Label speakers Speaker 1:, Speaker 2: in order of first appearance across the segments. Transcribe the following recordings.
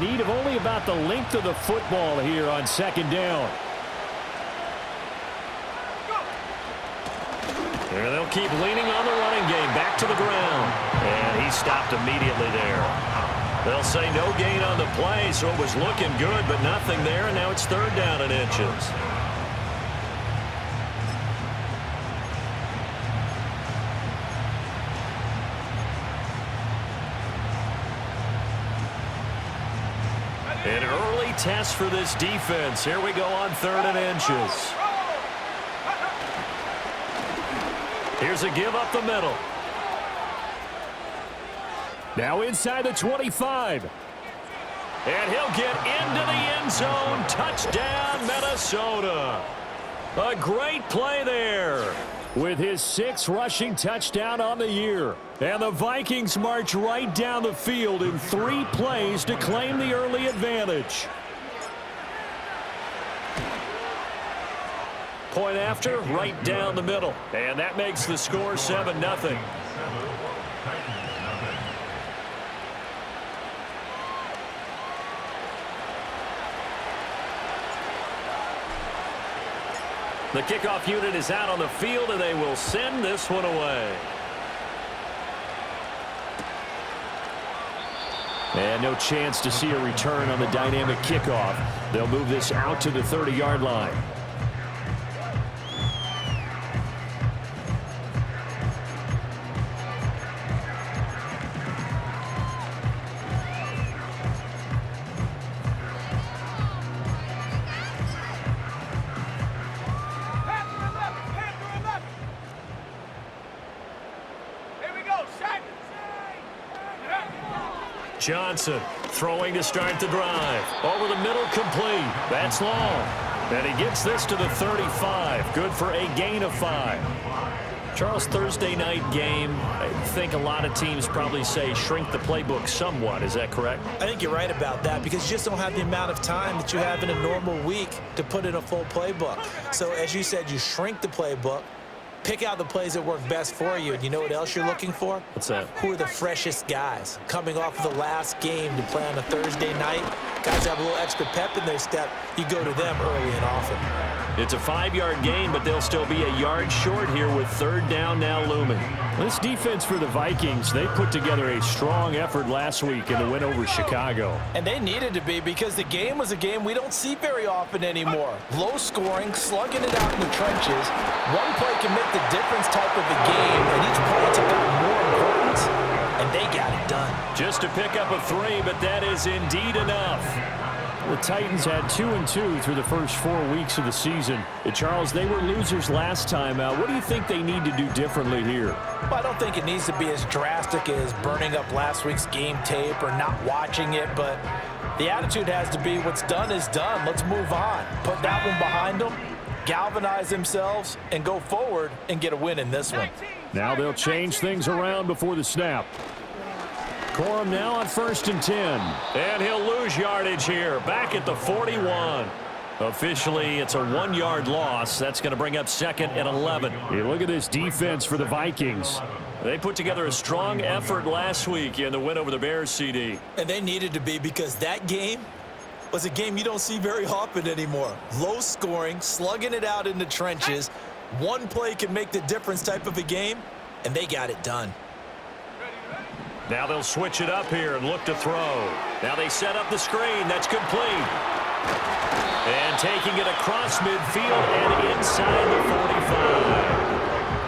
Speaker 1: Need of only about the length of the football here on second down.
Speaker 2: And they'll keep leaning on the running game. Back to the ground. And he stopped immediately there. They'll say no gain on the play, so it was looking good, but nothing there, and now it's third down and inches. An early test for this defense. Here we go on third and inches. Here's a give up the middle.
Speaker 1: Now inside the 25.
Speaker 2: And he'll get into the end zone. Touchdown, Minnesota. A great play there.
Speaker 1: With his 6th rushing touchdown on the year. And the Vikings march right down the field in 3 plays to claim the early advantage.
Speaker 2: Point after, right down the middle. And that makes the score 7-0. The kickoff unit is out on the field, and they will send this one away.
Speaker 1: And no chance to see a return on the dynamic kickoff. They'll move this out to the 30-yard line.
Speaker 2: Johnson throwing to start the drive. Over the middle, complete. That's long. And he gets this to the 35. Good for a gain of 5. Charles, Thursday night game, I think a lot of teams probably say shrink the playbook somewhat. Is that correct?
Speaker 3: I think you're right about that because you just don't have the amount of time that you have in a normal week to put in a full playbook. So as you said, you shrink the playbook. Pick out the plays that work best for you. And you know what else you're looking for?
Speaker 2: What's that?
Speaker 3: Who are the freshest guys coming off of the last game to play on a Thursday night? Guys have a little extra pep in their step. You go to them early and often.
Speaker 2: It's a 5-yard gain, but they'll still be a yard short here with third down now looming.
Speaker 1: This defense for the Vikings, they put together a strong effort last week in the win over Chicago.
Speaker 3: And they needed to be because the game was a game we don't see very often anymore. Low scoring, slugging it out in the trenches. One play can make the difference type of a game, and each play took on more importance, and they got it done.
Speaker 2: Just to pick up a 3, but that is indeed enough.
Speaker 1: The Titans had 2-2 through the first 4 weeks of the season. Charles, they were losers last time out. What do you think they need to do differently here?
Speaker 3: Well, I don't think it needs to be as drastic as burning up last week's game tape or not watching it, but the attitude has to be what's done is done. Let's move on. Put that one behind them, galvanize themselves, and go forward and get a win in this one.
Speaker 1: Now they'll change things around before the snap. Corum now on 1st and 10.
Speaker 2: And he'll lose yardage here, back at the 41. Officially, it's a 1-yard loss. That's going to bring up 2nd and 11.
Speaker 1: Hey, look at this defense for the Vikings.
Speaker 2: They put together a strong effort last week in the win over the Bears, CD.
Speaker 3: And they needed to be because that game was a game you don't see very often anymore. Low scoring, slugging it out in the trenches. One play can make the difference type of a game, and they got it done.
Speaker 2: Now they'll switch it up here and look to throw. Now they set up the screen. That's complete. And taking it across midfield and inside the 45.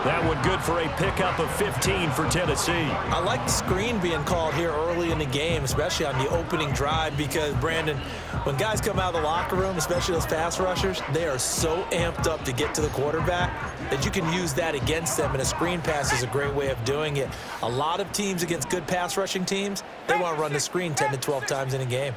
Speaker 2: That one good for a pickup of 15 for Tennessee.
Speaker 3: I like the screen being called here early in the game, especially on the opening drive, because, Brandon, when guys come out of the locker room, especially those pass rushers, they are so amped up to get to the quarterback that you can use that against them, and a screen pass is a great way of doing it. A lot of teams against good pass rushing teams, they want to run the screen 10 to 12 times in a game.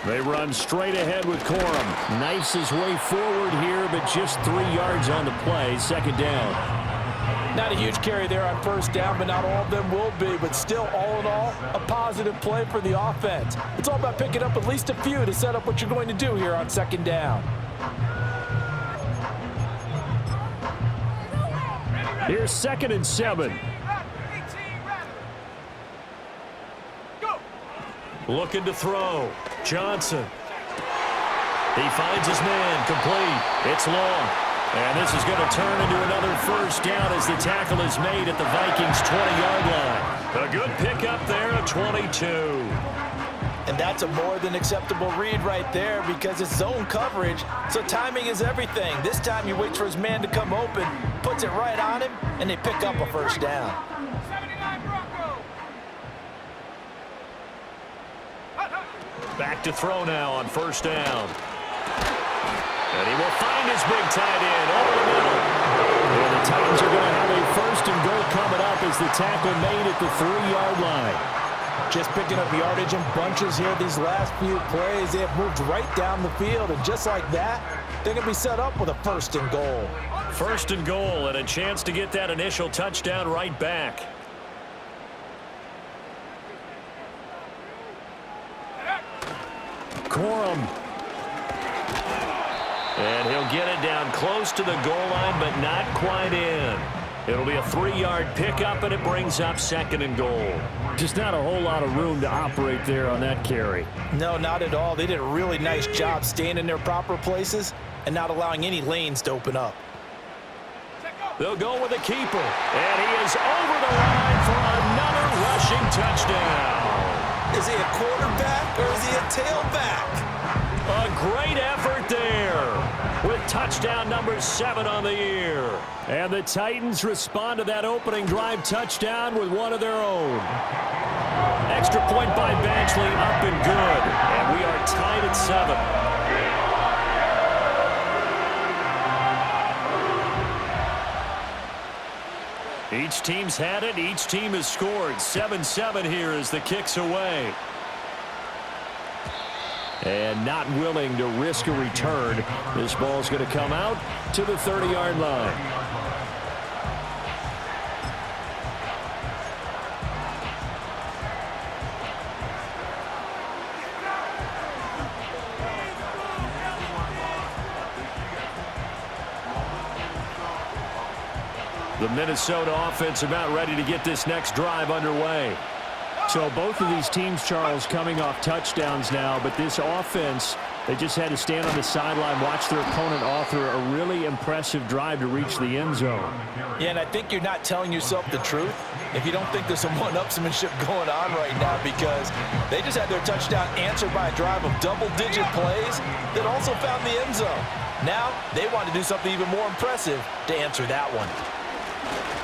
Speaker 1: They run straight ahead with Corum. Knifes his way forward here, but just 3 yards on the play. 2nd down.
Speaker 3: Not a huge carry there on 1st down, but not all of them will be. But still, all in all, a positive play for the offense. It's all about picking up at least a few to set up what you're going to do here on 2nd down.
Speaker 1: Here's 2nd and 7.
Speaker 2: Looking to throw. Johnson. He finds his man, complete. It's long. And this is going to turn into another first down as the tackle is made at the Vikings' 20-yard line. A good pickup there at 22.
Speaker 3: And that's a more than acceptable read right there because it's zone coverage, so timing is everything. This time he waits for his man to come open, puts it right on him, and they pick up a first down.
Speaker 2: Back to throw now on first down. And he will find his big tight end over the middle.
Speaker 1: And the Titans are going to have a first and goal coming up as the tackle made at the 3-yard line.
Speaker 3: Just picking up yardage in bunches here these last few plays. They have moved right down the field, and just like that, they're going to be set up with a first and goal.
Speaker 2: First and goal and a chance to get that initial touchdown right back.
Speaker 1: Corum.
Speaker 2: And he'll get it down close to the goal line, but not quite in. It'll be a 3-yard pickup, and it brings up second and goal.
Speaker 1: Just not a whole lot of room to operate there on that carry.
Speaker 3: No, not at all. They did a really nice job staying in their proper places and not allowing any lanes to open up.
Speaker 2: They'll go with a keeper, and he is over the line for another rushing touchdown.
Speaker 3: Is he a quarterback or is he a tailback?
Speaker 2: A great effort there with touchdown number 7 on the year.
Speaker 1: And the Titans respond to that opening drive touchdown with one of their own.
Speaker 2: Extra point by Badgley, up and good. And we are tied at 7. Each team's had it. Each team has scored. 7-7 here as the kick's away.
Speaker 1: And not willing to risk a return. This ball's going to come out to the 30-yard line.
Speaker 2: The Minnesota offense about ready to get this next drive underway.
Speaker 1: So both of these teams, Charles, coming off touchdowns now, but this offense, they just had to stand on the sideline, watch their opponent author a really impressive drive to reach the end zone.
Speaker 3: Yeah, and I think you're not telling yourself the truth if you don't think there's some one-upsmanship going on right now, because they just had their touchdown answered by a drive of double-digit plays that also found the end zone. Now they want to do something even more impressive to answer that one.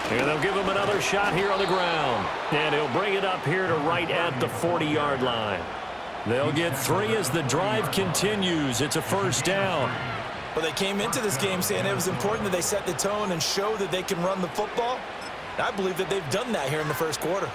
Speaker 2: And they'll give him another shot here on the ground. And he'll bring it up here to right at the 40-yard line. They'll get 3 as the drive continues. It's a first down.
Speaker 3: Well, they came into this game saying it was important that they set the tone and show that they can run the football. And I believe that they've done that here in the first quarter.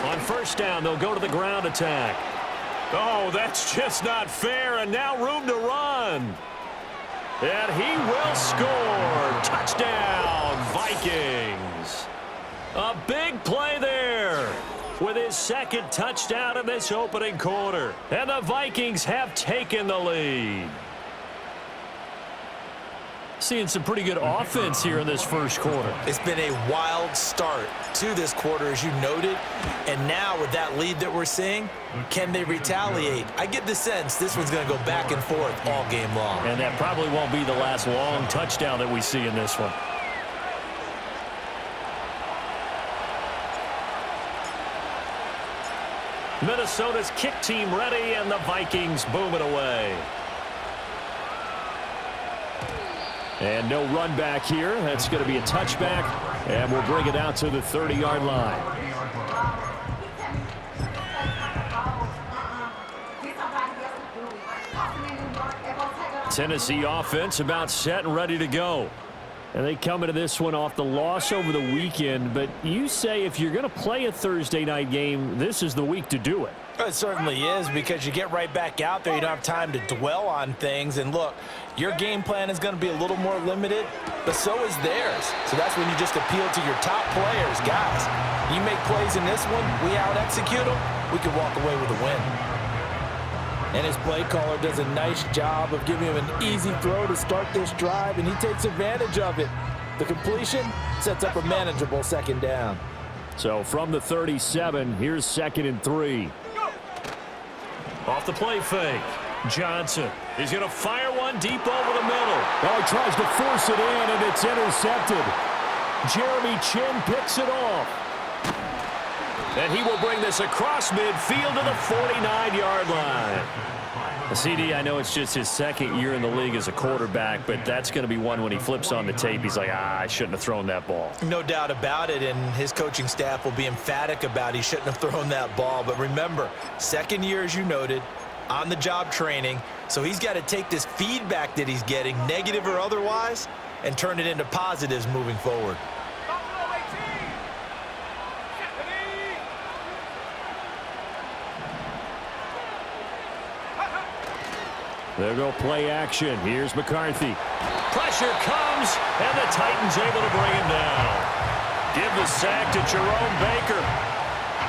Speaker 2: On first down, they'll go to the ground attack. Oh, that's just not fair, and now room to run. And he will score. Touchdown, Vikings. A big play there with his second touchdown in this opening quarter. And the Vikings have taken the lead. Seeing some pretty good offense here in this first quarter.
Speaker 3: It's been a wild start to this quarter, as you noted. And now with that lead that we're seeing, can they retaliate? I get the sense this one's going to go back and forth all game long.
Speaker 2: And that probably won't be the last long touchdown that we see in this one. Minnesota's kick team ready, and the Vikings boom it away.
Speaker 1: And no run back here. That's going to be a touchback, and we'll bring it out to the 30-yard line.
Speaker 2: Tennessee offense about set and ready to go.
Speaker 1: And they come into this one off the loss over the weekend, but you say if you're going to play a Thursday night game, this is the week to do it.
Speaker 3: It certainly is, because you get right back out there. You don't have time to dwell on things. And look, your game plan is going to be a little more limited, but so is theirs. So that's when you just appeal to your top players. Guys, you make plays in this one, we out-execute them, we could walk away with a win. And his play caller does a nice job of giving him an easy throw to start this drive, and he takes advantage of it. The completion sets up a manageable second down.
Speaker 1: So from the 37, here's 2nd and 3.
Speaker 2: Off the play fake. Johnson. He's going to fire one deep over the middle.
Speaker 1: Oh, he tries to force it in, and it's intercepted. Jeremy Chin picks it off.
Speaker 2: And he will bring this across midfield to the 49-yard line.
Speaker 1: CD, I know it's just his 2nd year in the league as a quarterback, but that's going to be one when he flips on the tape, he's like, I shouldn't have thrown that ball.
Speaker 3: No doubt about it, and his coaching staff will be emphatic about he shouldn't have thrown that ball. But remember, 2nd year, as you noted, on-the-job training, so he's got to take this feedback that he's getting, negative or otherwise, and turn it into positives moving forward.
Speaker 1: They'll go play action. Here's McCarthy.
Speaker 2: Pressure comes, and the Titans able to bring him down. Give the sack to Jerome Baker.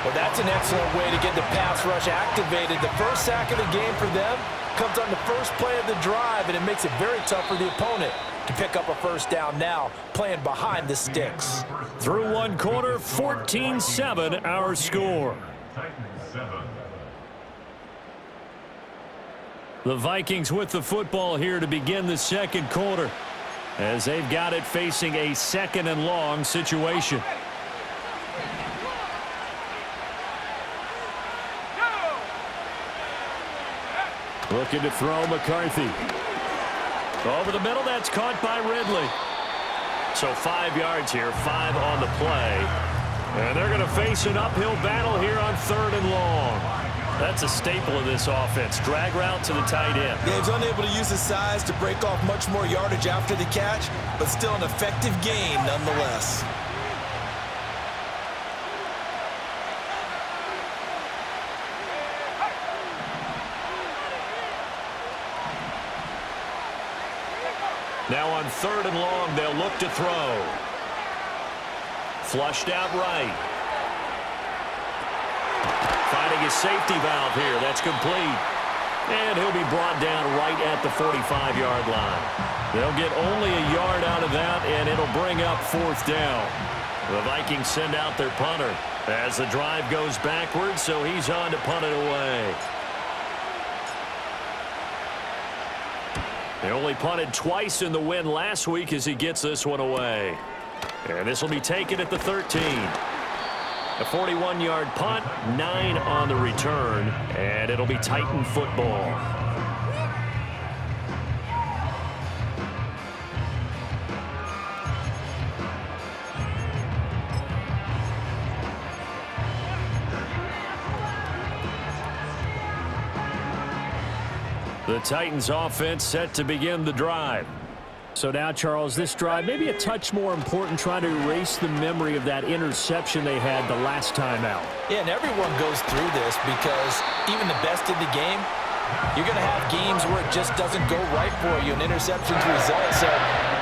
Speaker 3: Well, that's an excellent way to get the pass rush activated. The first sack of the game for them comes on the first play of the drive, and it makes it very tough for the opponent to pick up a first down now, playing behind the sticks.
Speaker 2: Through one quarter, 14-7 our score.
Speaker 1: The Vikings with the football here to begin the 2nd quarter, as they've got it facing a 2nd and long situation. Looking to throw McCarthy.
Speaker 2: Over the middle, that's caught by Ridley. So 5 yards here, 5 on the play. And they're going to face an uphill battle here on 3rd and long. That's a staple of this offense. Drag route to the tight end.
Speaker 3: Yeah, he's unable to use his size to break off much more yardage after the catch, but still an effective gain nonetheless.
Speaker 2: Now on 3rd and long, they'll look to throw. Flushed out right. Finding his safety valve here. That's complete. And he'll be brought down right at the 45-yard line. They'll get only a yard out of that, and it'll bring up 4th down. The Vikings send out their punter as the drive goes backwards, so he's on to punt it away. They only punted twice in the win last week as he gets this one away. And this will be taken at the 13. A 41-yard punt, 9 on the return, and it'll be Titan football. The Titans offense set to begin the drive.
Speaker 1: So now, Charles, this drive maybe a touch more important, trying to erase the memory of that interception they had the last time out.
Speaker 3: Yeah, and everyone goes through this because even the best in the game, you're going to have games where it just doesn't go right for you, and interceptions result. So,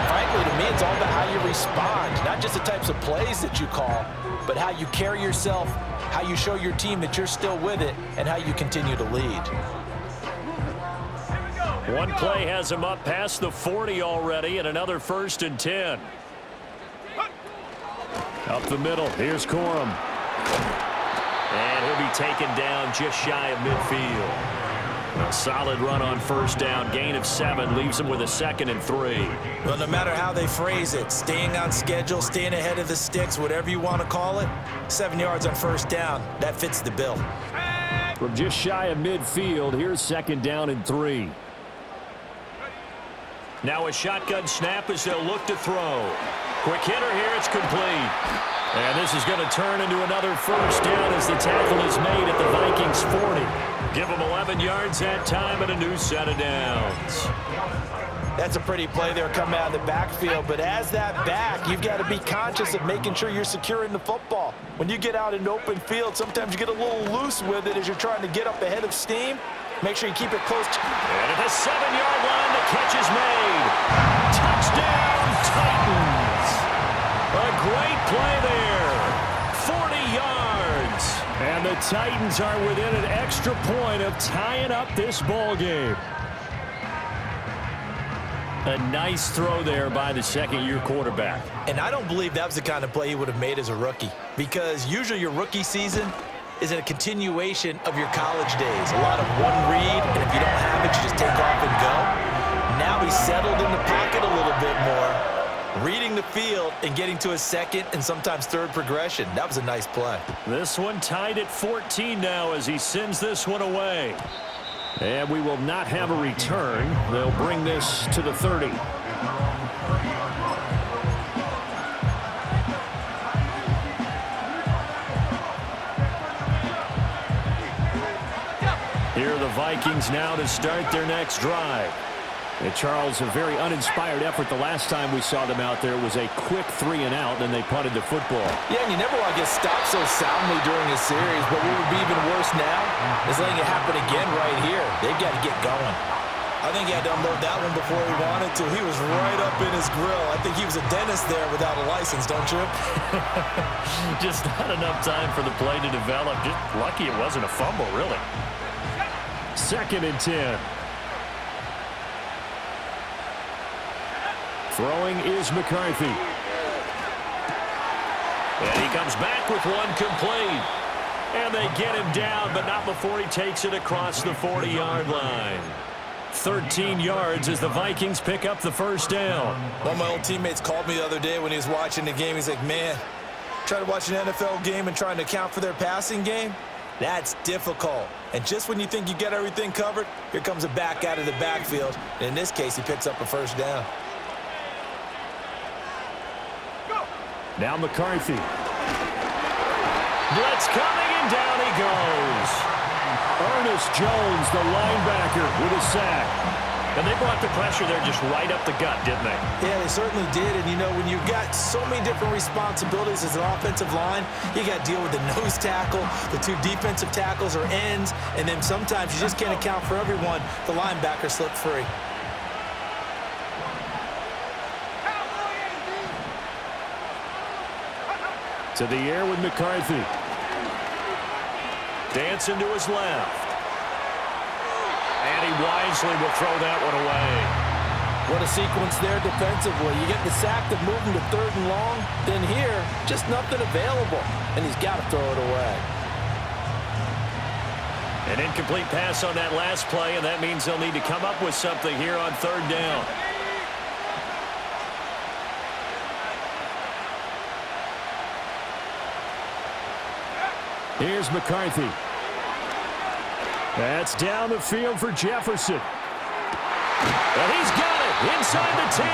Speaker 3: frankly, to me, it's all about how you respond, not just the types of plays that you call, but how you carry yourself, how you show your team that you're still with it, and how you continue to lead.
Speaker 2: One play has him up past the 40 already, and another 1st and 10.
Speaker 1: Up the middle, here's Corum.
Speaker 2: And he'll be taken down just shy of midfield. A solid run on 1st down, gain of 7, leaves him with a 2nd and 3.
Speaker 3: Well, no matter how they phrase it, staying on schedule, staying ahead of the sticks, whatever you want to call it, 7 yards on 1st down, that fits the bill.
Speaker 1: From just shy of midfield, here's 2nd down and 3.
Speaker 2: Now a shotgun snap as they'll look to throw. Quick hitter here, it's complete.
Speaker 1: And this is going to turn into another 1st down as the tackle is made at the Vikings 40.
Speaker 2: Give them 11 yards that time and a new set of downs.
Speaker 3: That's a pretty play there coming out of the backfield, but as that back, you've got to be conscious of making sure you're securing the football. When you get out in open field, sometimes you get a little loose with it as you're trying to get up ahead of steam. Make sure you keep it close.
Speaker 2: And at the 7-yard line, the catch is made. Touchdown, Titans. A great play there. 40 yards.
Speaker 1: And And the Titans are within an extra point of tying up this ball game. A nice throw there by the second-year quarterback.
Speaker 3: And I don't believe that was the kind of play he would have made as a rookie, because usually your rookie season is a continuation of your college days. A lot of one read, and if you don't have it, you just take off and go. Now he's settled in the pocket a little bit more, reading the field and getting to his second and sometimes third progression. That was a nice play.
Speaker 1: This one tied at 14 now as he sends this one away. And we will not have a return. They'll bring this to the 30. Here are the Vikings now to start their next drive. And Charles, a very uninspired effort the last time we saw them out there. It was a quick 3-and-out, and they punted the football.
Speaker 3: Yeah, and you never want to get stopped so soundly during a series, but what would be even worse now is letting it happen again right here. They've got to get going. I think he had to unload that one before he wanted to. He was right up in his grill. I think he was a dentist there without a license, don't you?
Speaker 2: Just not enough time for the play to develop. Just lucky it wasn't a fumble, really.
Speaker 1: 2nd and 10. Throwing is McCarthy.
Speaker 2: And he comes back with one complete. And they get him down, but not before he takes it across the 40-yard line. 13 yards as the Vikings pick up the first down.
Speaker 3: One of my old teammates called me the other day when he was watching the game. He's like, man, trying to watch an NFL game and trying to account for their passing game? That's difficult. And just when you think you get everything covered, here comes a back out of the backfield. And in this case, he picks up a first down.
Speaker 1: Now McCarthy.
Speaker 2: Blitz coming, and down he goes.
Speaker 1: Ernest Jones, the linebacker, with a sack.
Speaker 2: And they brought the pressure there just right up the gut, didn't they?
Speaker 3: Yeah, they certainly did. And, you know, when you've got so many different responsibilities as an offensive line, you got to deal with the nose tackle, the two defensive tackles or ends, and then sometimes you just can't account for everyone. The linebacker slipped free.
Speaker 1: To the air with McCarthy.
Speaker 2: Dancing to his left. And he wisely will throw that one away.
Speaker 3: What a sequence there defensively. You get the sack to move him to 3rd and long. Then here, just nothing available. And he's got to throw it away.
Speaker 2: An incomplete pass on that last play, and that means they'll need to come up with something here on 3rd down.
Speaker 1: Here's McCarthy. That's down the field for Jefferson.
Speaker 2: And he's got it inside the 10.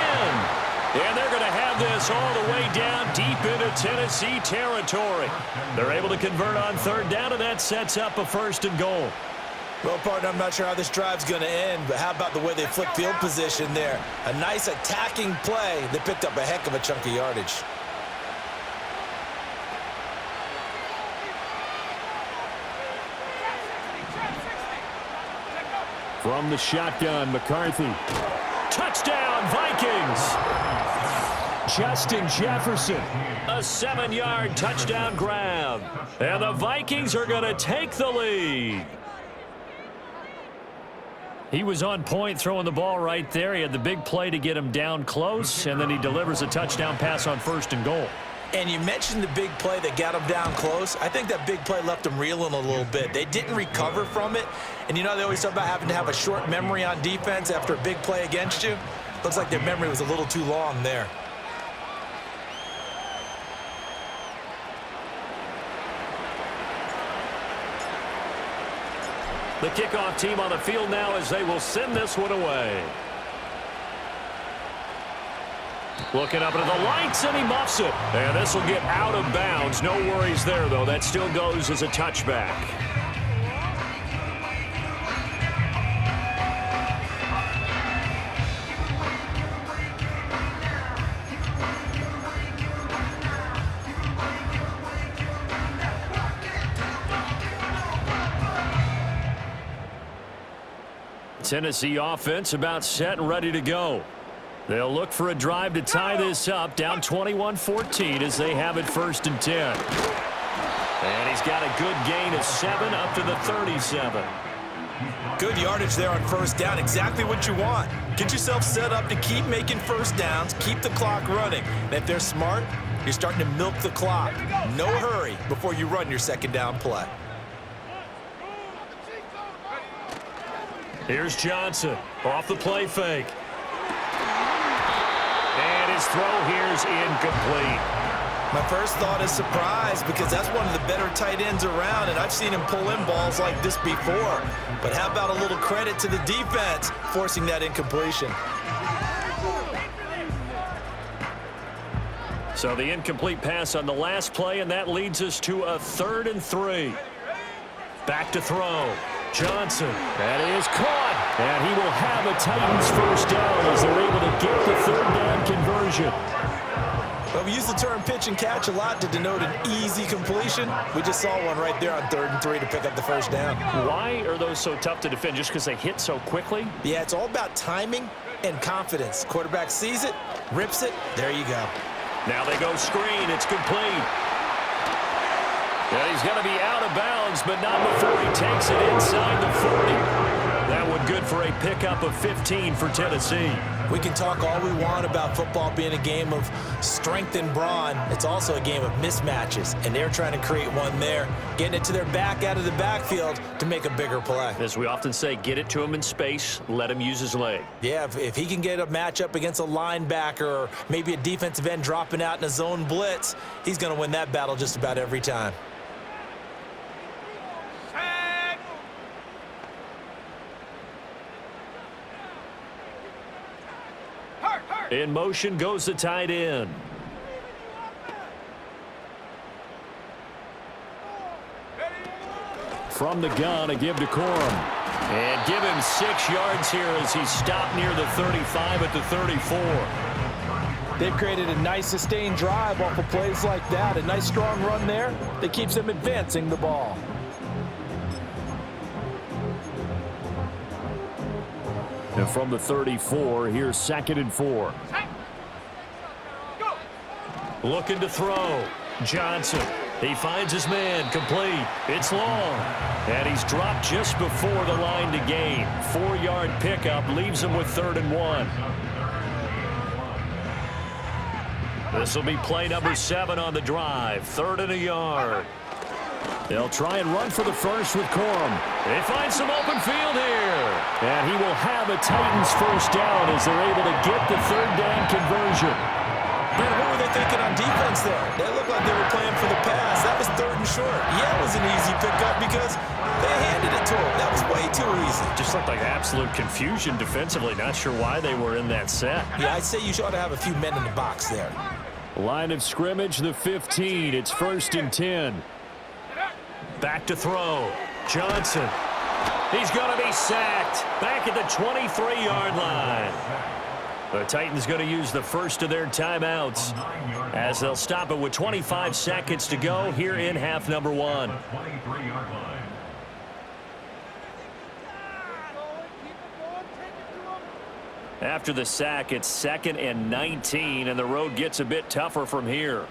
Speaker 2: And they're going to have this all the way down deep into Tennessee territory. They're able to convert on 3rd down, and that sets up a 1st and goal.
Speaker 3: Well, partner, I'm not sure how this drive's going to end, but how about the way they flip field position there? A nice attacking play that picked up a heck of a chunk of yardage.
Speaker 1: From the shotgun, McCarthy.
Speaker 2: Touchdown, Vikings!
Speaker 1: Justin Jefferson.
Speaker 2: A 7-yard touchdown grab. And the Vikings are going to take the lead.
Speaker 1: He was on point throwing the ball right there. He had the big play to get him down close, and then he delivers a touchdown pass on 1st and goal.
Speaker 3: And you mentioned the big play that got him down close. I think that big play left him reeling a little bit. They didn't recover from it. And you know, they always talk about having to have a short memory on defense after a big play against you. Looks like their memory was a little too long there.
Speaker 2: The kickoff team on the field now as they will send this one away. Looking up into the lights, and he muffs it. And this will get out of bounds. No worries there, though. That still goes as a touchback. Tennessee offense about set and ready to go. They'll look for a drive to tie this up, down 21-14 as they have it 1st and 10. And he's got a good gain of 7 up to the 37.
Speaker 3: Good yardage there on first down. Exactly what you want. Get yourself set up to keep making first downs, keep the clock running. And if they're smart, you're starting to milk the clock. No hurry before you run your second down play.
Speaker 2: Here's Johnson off the play fake. And his throw here is incomplete.
Speaker 3: My first thought is surprise because that's one of the better tight ends around, and I've seen him pull in balls like this before. But how about a little credit to the defense forcing that incompletion?
Speaker 2: So the incomplete pass on the last play, and that leads us to a 3rd and 3. Back to throw. Johnson.
Speaker 1: That is caught. And he will have a Titans first down as they're able to get the 3rd down conversion.
Speaker 3: Well, we use the term pitch and catch a lot to denote an easy completion. We just saw one right there on 3rd and 3 to pick up the first down.
Speaker 2: Why are those so tough to defend? Just because they hit so quickly?
Speaker 3: Yeah, it's all about timing and confidence. Quarterback sees it, rips it, there you go.
Speaker 2: Now they go screen. It's complete. And he's going to be out of bounds, but not before he takes it inside the 40. That one good for a pickup of 15 for Tennessee.
Speaker 3: We can talk all we want about football being a game of strength and brawn. It's also a game of mismatches, and they're trying to create one there, getting it to their back out of the backfield to make a bigger play.
Speaker 2: As we often say, get it to him in space, let him use his leg.
Speaker 3: Yeah, if he can get a matchup against a linebacker or maybe a defensive end dropping out in a zone blitz, he's going to win that battle just about every time.
Speaker 2: In motion goes the tight end.
Speaker 1: From the gun, a give to Corum.
Speaker 2: And give him 6 yards here as he stopped near the 35 at the 34.
Speaker 3: They've created a nice sustained drive off of plays like that. A nice strong run there that keeps them advancing the ball.
Speaker 1: And from the 34, here's 2nd and 4.
Speaker 2: Looking to throw. Johnson. He finds his man. Complete. It's long. And he's dropped just before the line to gain. 4-yard pickup leaves him with 3rd and 1. This will be play number 7 on the drive. 3rd and a yard.
Speaker 1: They'll try and run for the first with Corum.
Speaker 2: They find some open field here.
Speaker 1: And he will have a Titans first down as they're able to get the 3rd down conversion.
Speaker 3: Man, what were they thinking on defense there? They looked like they were playing for the pass. That was 3rd and short. Yeah, it was an easy pickup because they handed it to him. That was way too easy.
Speaker 2: Just looked like absolute confusion defensively. Not sure why they were in that set.
Speaker 3: Yeah, I'd say you ought to have a few men in the box there.
Speaker 1: Line of scrimmage, the 15. It's 1st and 10.
Speaker 2: Back to throw. Johnson. He's going to be sacked. Back at the 23-yard line. The Titans going to use the first of their timeouts as they'll stop it with 25 seconds to go here in half number 1. After the sack, it's 2nd and 19, and the road gets a bit tougher from here.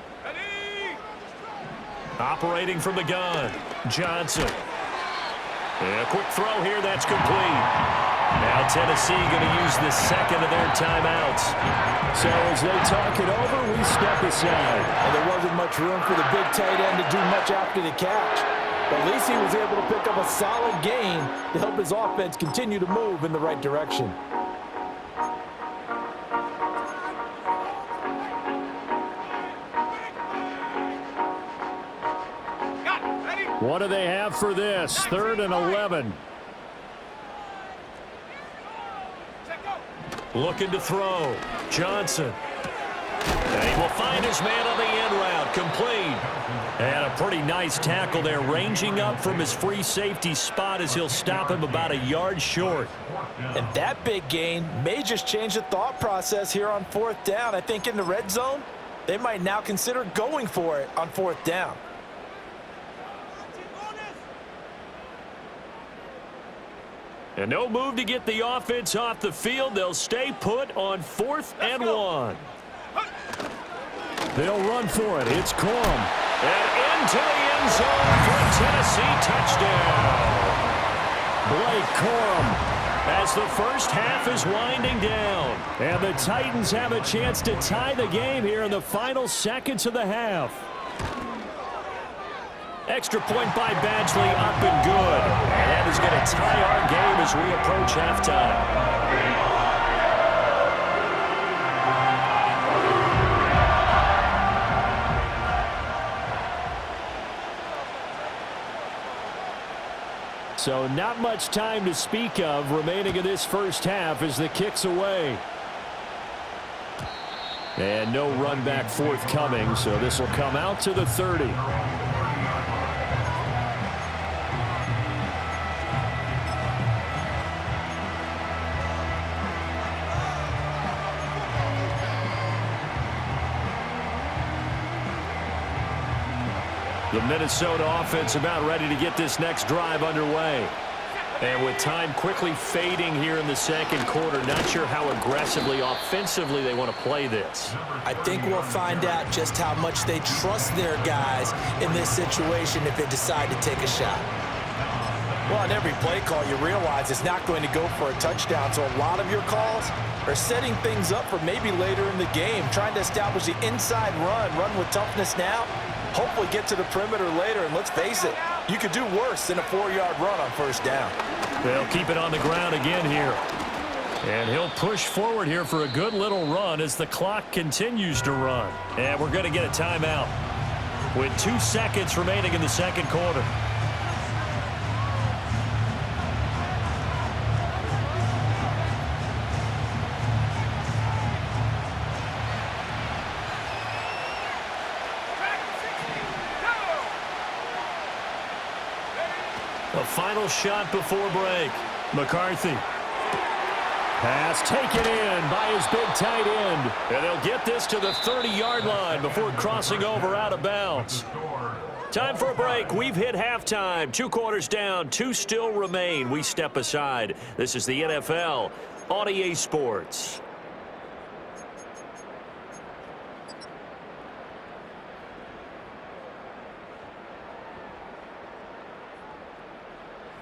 Speaker 2: Operating from the gun, Johnson. And a quick throw here, that's complete. Now Tennessee going to use the 2nd of their timeouts.
Speaker 1: So as they talk it over, we step aside.
Speaker 3: And there wasn't much room for the big tight end to do much after the catch. But at least he was able to pick up a solid gain to help his offense continue to move in the right direction.
Speaker 1: What do they have for this? 3rd and 11.
Speaker 2: Looking to throw. Johnson. And he will find his man on the end route. Complete. And a pretty nice tackle there, ranging up from his free safety spot as he'll stop him about a yard short.
Speaker 3: And that big gain may just change the thought process here on 4th down. I think in the red zone, they might now consider going for it on 4th down.
Speaker 2: And no move to get the offense off the field. They'll stay put on 4th and 1.
Speaker 1: They'll run for it. It's Corum.
Speaker 2: And into the end zone for a Tennessee touchdown. Blake Corum as the first half is winding down.
Speaker 1: And the Titans have a chance to tie the game here in the final seconds of the half.
Speaker 2: Extra point by Badgley, up and good. And that is going to tie our game as we approach halftime.
Speaker 1: So not much time to speak of remaining in this first half as the kick's away. And no run back forthcoming, so this will come out to the 30.
Speaker 2: The Minnesota offense about ready to get this next drive underway. And with time quickly fading here in the second quarter, not sure how aggressively, offensively they want to play this.
Speaker 3: I think we'll find out just how much they trust their guys in this situation if they decide to take a shot. Well, on every play call, you realize it's not going to go for a touchdown, so a lot of your calls are setting things up for maybe later in the game, trying to establish the inside run with toughness now, hopefully get to the perimeter later, and let's face it, you could do worse than a 4-yard run on first down.
Speaker 2: They'll keep it on the ground again here. And he'll push forward here for a good little run as the clock continues to run. And we're going to get a timeout with 2 seconds remaining in the second quarter. A final shot before break. McCarthy.
Speaker 1: Pass taken in by his big tight end.
Speaker 2: And they'll get this to the 30-yard line before crossing over out of bounds. Time for a break. We've hit halftime. 2 quarters down. 2 still remain. We step aside. This is the NFL on EA Sports.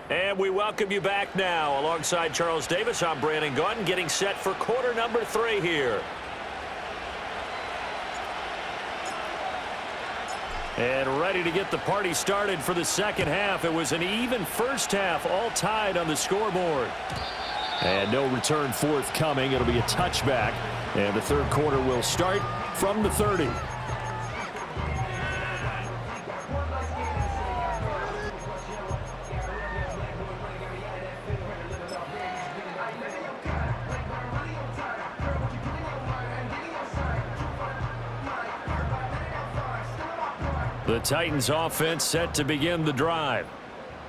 Speaker 2: And we welcome you back now. Alongside Charles Davis, I'm Brandon Gaudin, getting set for quarter number 3 here. And ready to get the party started for the second half. It was an even first half, all tied on the scoreboard.
Speaker 1: And no return forthcoming. It'll be a touchback. And the third quarter will start from the 30.
Speaker 2: The Titans offense set to begin the drive.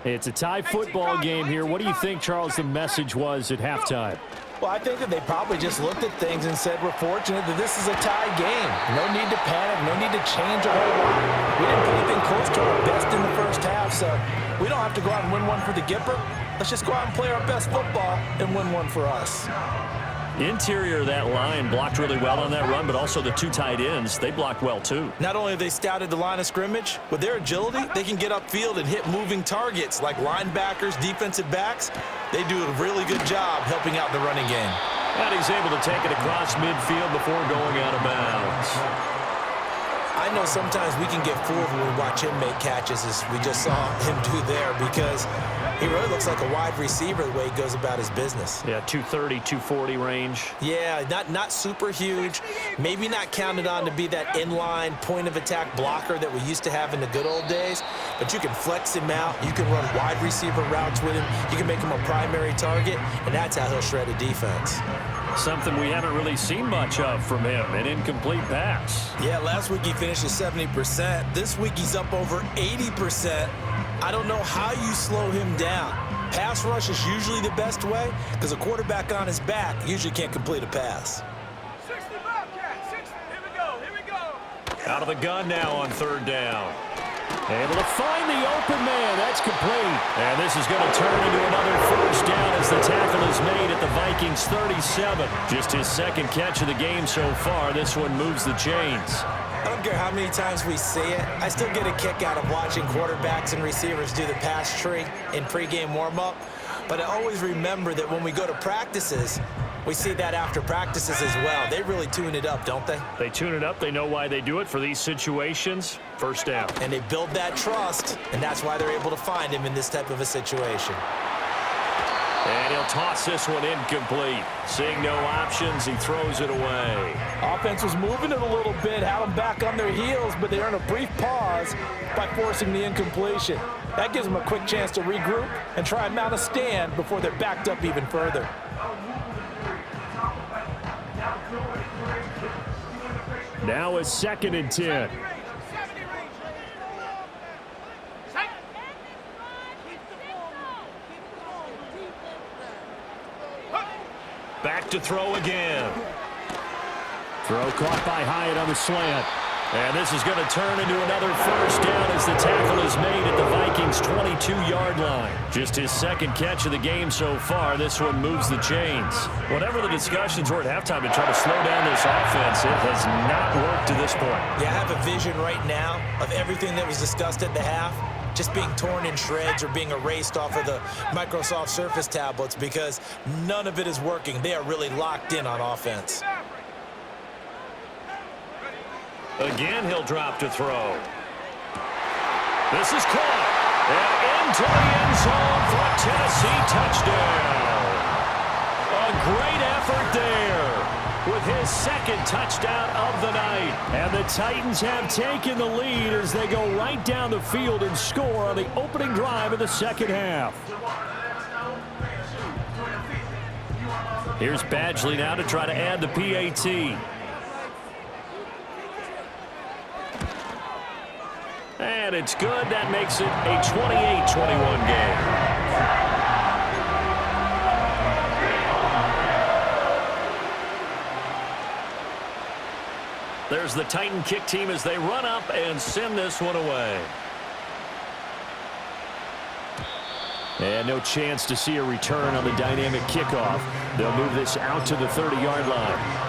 Speaker 1: It's a tie football game here. What do you think, Charles, the message was at halftime?
Speaker 3: Well, I think that they probably just looked at things and said, we're fortunate that this is a tie game. No need to panic, no need to change a whole lot. We didn't put anything close to our best in the first half, so we don't have to go out and win one for the Gipper. Let's just go out and play our best football and win one for us.
Speaker 2: Interior of that line blocked really well on that run, but also the 2 tight ends, they blocked well too.
Speaker 3: Not only have they scouted the line of scrimmage, with their agility, they can get upfield and hit moving targets like linebackers, defensive backs. They do a really good job helping out the running game.
Speaker 2: And he's able to take it across midfield before going out of bounds.
Speaker 3: I know sometimes we can get fooled when we watch him make catches, as we just saw him do there, because he really looks like a wide receiver the way he goes about his business.
Speaker 2: Yeah, 230, 240 range.
Speaker 3: Yeah, not super huge. Maybe not counted on to be that inline point-of-attack blocker that we used to have in the good old days, but you can flex him out. You can run wide receiver routes with him. You can make him a primary target, and that's how he'll shred a defense.
Speaker 2: Something we haven't really seen much of from him, an incomplete pass.
Speaker 3: Yeah, last week he finished at 70%. This week he's up over 80%. I don't know how you slow him down. Pass rush is usually the best way because a quarterback on his back usually can't complete a pass.
Speaker 4: 60 Bobcat, 60. Here we go.
Speaker 2: Out of the gun now on 3rd down.
Speaker 1: Able to find the open man. That's complete.
Speaker 2: And this is going to turn into another first down as the tackle is made at the Vikings 37. Just his 2nd catch of the game so far. This one moves the chains.
Speaker 3: I don't care how many times we see it. I still get a kick out of watching quarterbacks and receivers do the pass tree in pregame warm-up. But I always remember that when we go to practices, we see that after practices as well. They really tune it up, don't they?
Speaker 2: They tune it up. They know why they do it for these situations. First down.
Speaker 3: And they build that trust, and that's why they're able to find him in this type of a situation.
Speaker 2: And he'll toss this one incomplete. Seeing no options, he throws it away.
Speaker 5: Offense was moving it a little bit, had them back on their heels, but they earn a brief pause by forcing the incompletion. That gives them a quick chance to regroup and try and mount a stand before they're backed up even further.
Speaker 1: Now a 2nd and 10.
Speaker 2: Back to throw again.
Speaker 1: Throw caught by Hyatt on the slant.
Speaker 2: And this is going to turn into another first down as the tackle is made at the Vikings' 22-yard line. Just his 2nd catch of the game so far. This one moves the chains. Whatever the discussions were at halftime to try to slow down this offense, it has not worked to this point.
Speaker 3: Yeah, I have a vision right now of everything that was discussed at the half just being torn in shreds or being erased off of the Microsoft Surface tablets because none of it is working. They are really locked in on offense.
Speaker 2: Again, he'll drop to throw. This is caught. And into the end zone for a Tennessee touchdown. A great effort there with his 2nd touchdown of the night.
Speaker 1: And the Titans have taken the lead as they go right down the field and score on the opening drive of the 2nd half.
Speaker 2: Here's Badgley now to try to add the PAT. And it's good. That makes it a 28-21 game. There's the Titan kick team as they run up and send this one away.
Speaker 1: And no chance to see a return on the dynamic kickoff. They'll move this out to the 30-yard line.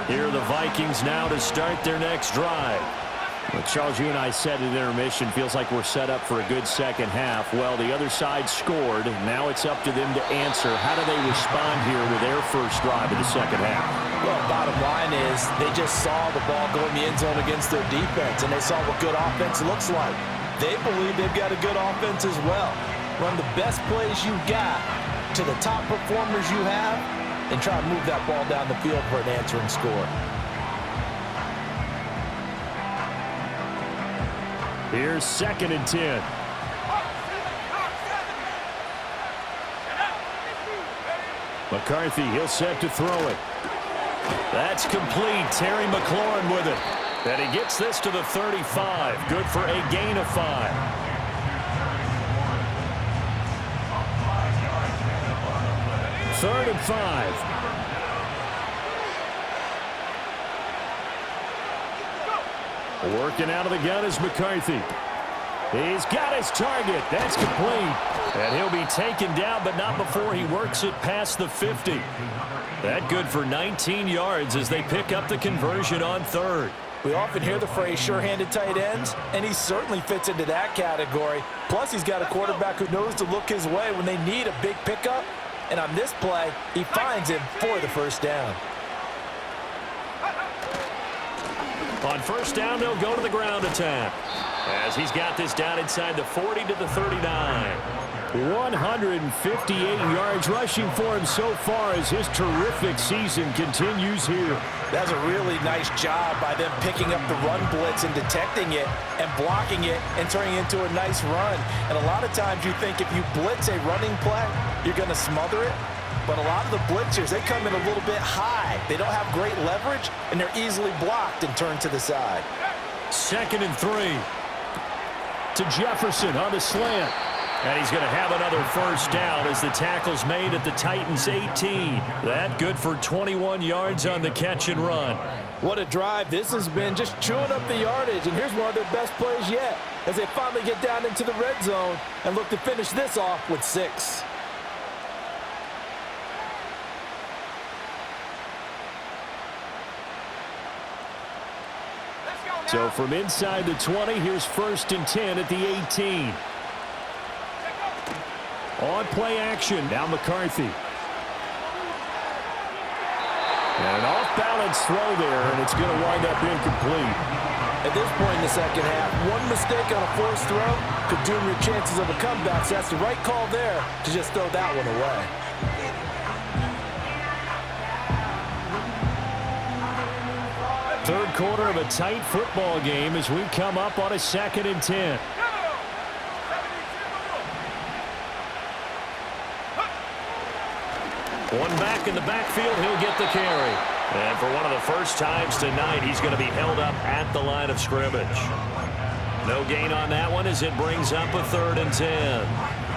Speaker 1: Here are the Vikings now to start their next drive. Well, Charles, you and I said at intermission, feels like we're set up for a good 2nd half. Well, the other side scored. Now it's up to them to answer. How do they respond here with their first drive of the 2nd half?
Speaker 5: Well, bottom line is they just saw the ball go in the end zone against their defense, and they saw what good offense looks like. They believe they've got a good offense as well. Run the best plays you got to the top performers you have, and try to move that ball down the field for an answering score.
Speaker 1: Here's 2nd and 10. McCarthy, he'll set to throw it.
Speaker 2: That's complete. Terry McLaurin with it. And he gets this to the 35. Good for a gain of 5.
Speaker 1: Third and 5. Working out of the gun is McCarthy. He's got his target. That's complete. And he'll be taken down, but not before he works it past the 50. That good for 19 yards as they pick up the conversion on 3rd.
Speaker 5: We often hear the phrase sure-handed tight ends, and he certainly fits into that category. Plus, he's got a quarterback who knows to look his way when they need a big pickup. And on this play, he finds him for the first down.
Speaker 2: On first down, they'll go to the ground attack as he's got this down inside the 40 to the 39.
Speaker 1: 158 yards rushing for him so far as his terrific season continues here.
Speaker 5: That's a really nice job by them picking up the run blitz and detecting it and blocking it and turning it into a nice run. And a lot of times you think if you blitz a running play, you're going to smother it. But a lot of the blitzers, they come in a little bit high. They don't have great leverage, and they're easily blocked and turned to the side.
Speaker 1: 2nd and 3. To Jefferson on the slant.
Speaker 2: And he's going to have another first down as the tackle's made at the Titans' 18. That good for 21 yards on the catch and run.
Speaker 5: What a drive this has been, just chewing up the yardage. And here's one of their best plays yet as they finally get down into the red zone and look to finish this off with 6.
Speaker 1: So from inside the 20, here's 1st and 10 at the 18. On play action, now McCarthy. And an off-balance throw there, and it's going to wind up incomplete.
Speaker 5: At this point in the second half, one mistake on a forced throw could doom your chances of a comeback. So that's the right call there to just throw that one away.
Speaker 1: Third quarter of a tight football game as we come up on a 2nd and 10.
Speaker 2: One back in the backfield, he'll get the carry. And for one of the first times tonight, he's going to be held up at the line of scrimmage. No gain on that one as it brings up a 3rd and 10.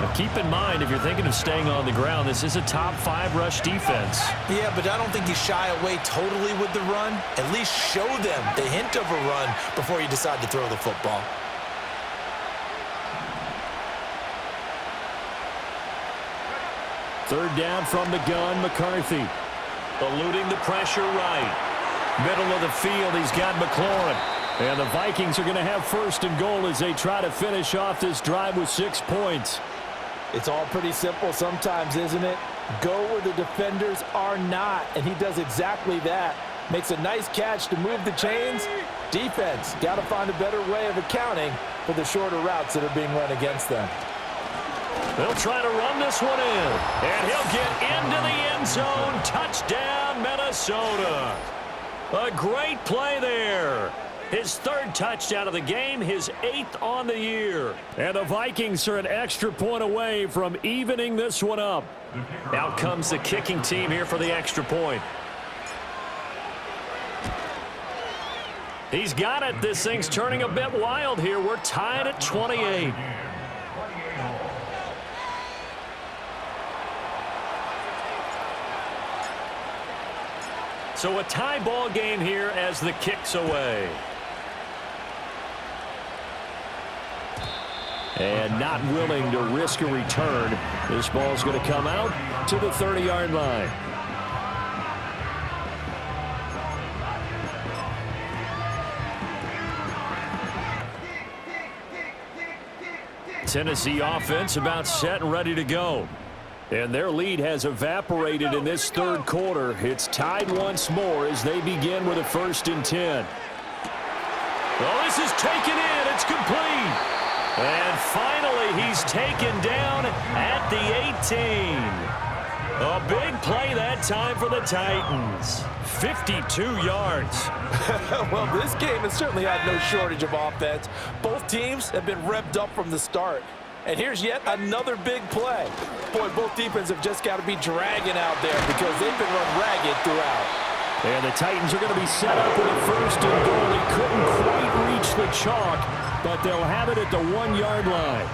Speaker 1: Now keep in mind, if you're thinking of staying on the ground, this is a top 5 rush defense.
Speaker 3: Yeah, but I don't think you shy away totally with the run. At least show them the hint of a run before you decide to throw the football.
Speaker 1: Third down from the gun, McCarthy.
Speaker 2: Eluding the pressure right.
Speaker 1: Middle of the field, he's got McLaurin. And the Vikings are going to have 1st and goal as they try to finish off this drive with 6 points.
Speaker 5: It's all pretty simple sometimes, isn't it? Go where the defenders are not, and he does exactly that. Makes a nice catch to move the chains. Defense, got to find a better way of accounting for the shorter routes that are being run against them.
Speaker 2: They'll try to run this one in. And he'll get into the end zone. Touchdown, Minnesota. A great play there. His 3rd touchdown of the game, his 8th on the year.
Speaker 1: And the Vikings are an extra point away from evening this one up.
Speaker 2: Out comes the kicking team here for the extra point.
Speaker 1: He's got it. This thing's turning a bit wild here. We're tied at 28.
Speaker 2: So a tie ball game here as the kick's away.
Speaker 1: And not willing to risk a return. This ball's going to come out to the 30-yard line. Tennessee offense about set and ready to go. And their lead has evaporated in this 3rd quarter. It's tied once more as they begin with a 1st and 10.
Speaker 2: Well, this is taken in. It's complete. And finally, he's taken down at the 18. A big play that time for the Titans. 52 yards.
Speaker 5: Well, this game has certainly had no shortage of offense. Both teams have been revved up from the start. And here's yet another big play. Boy, both defenses have just got to be dragging out there because they've been run ragged throughout.
Speaker 1: And the Titans are going to be set up with a 1st and goal. They couldn't quite reach the chalk, but they'll have it at the 1-yard line.